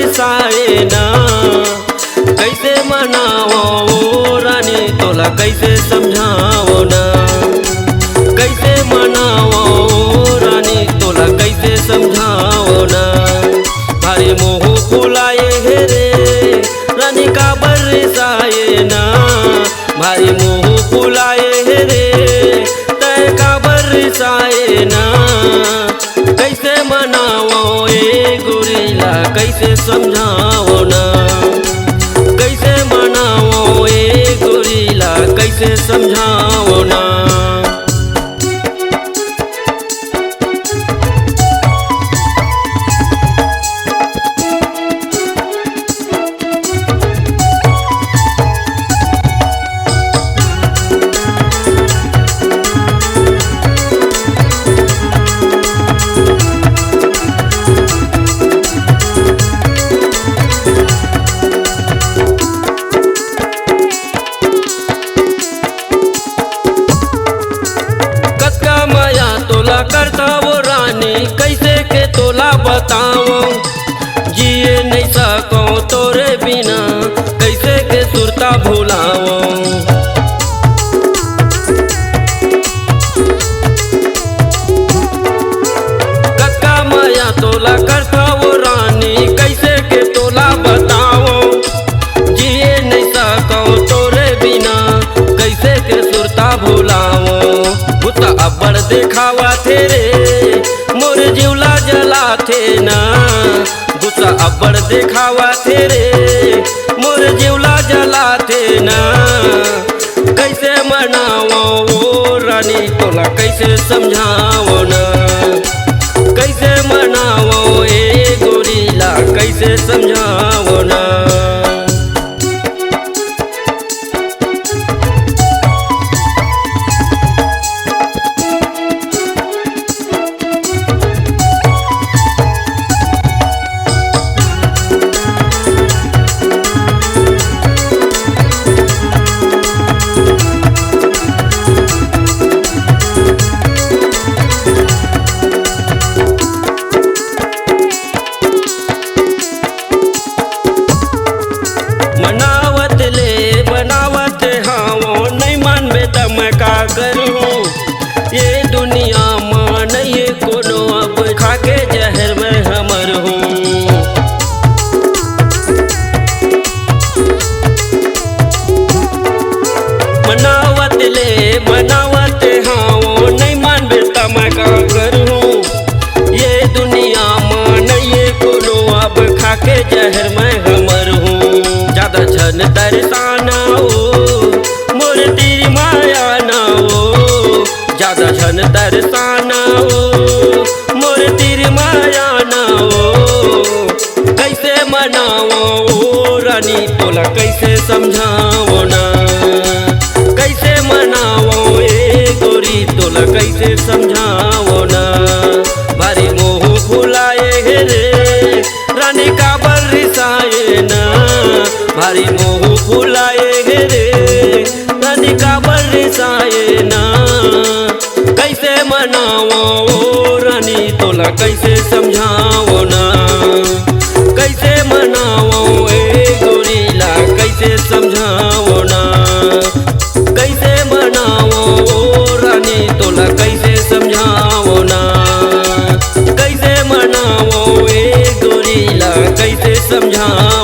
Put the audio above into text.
बरसाए ना। कैसे मनावो रानी तोला कैसे समझाओ ना। कैसे मनावो रानी तोला कैसे समझाओ ना। भारी मोह फुलाए हे रे रानी का बरसाए ना। भारी मोह फुलाए हे रे तय का बरसाए ना। कैसे मनावो ए गोरिला कैसे समझाओ ना। कैसे मनावो ए गोरिला कैसे समझाओ ना। करता वो रानी कैसे के तोला बताओ। जिए नहीं सको तोरे बिना कैसे के सुरता भुलाओ। कक्का माया तोला करता वो रानी कैसे के तोला बताओ। जिए नहीं सको तोरे बिना कैसे के सुरता भुलाओ। गुस्सा अब्बड़ देखावा थे रे मोर जीवला जला थे ना। गुस्सा अब्बड़ देखावा थे रे मोर जीवला जला थे ना। कैसे मनावो वो रानी तोला कैसे समझाओ ना। कैसे मनावो ए गोरिला कैसे समझाओ ना। बनावत हाँ नहीं मानबे त मैं का करूँ। ये दुनिया में नहीं कोनो अब खाके जहर में हमर हूँ। बनावत हाँ नहीं मानबे त मैं का करूँ। ये दुनिया में नहीं कोनो अब खाके जहर में हमर हूँ। ज्यादा छन तरसाना हो मोर तेरी माया ना हो। ज्यादा छन तरसाना हो मोर तेरी माया ना हो। कैसे मनावो रानी तोला कैसे समझाओ ना। कैसे मनावो ए गोरी तोला कैसे समझाओ ना। भारी मोह फुलाए हे रे रानी का बरसाए ना। भारी मोह फुलाए हे रे रानी का बरसाए ना। कैसे मनावो रानी तोला कैसे समझाओ ना। कैसे मनावो ए गोरिला कैसे समझाओ ना। कैसे मनावो रानी तोला कैसे समझाओ ना। कैसे मनावो ए गोरिला कैसे समझाओ।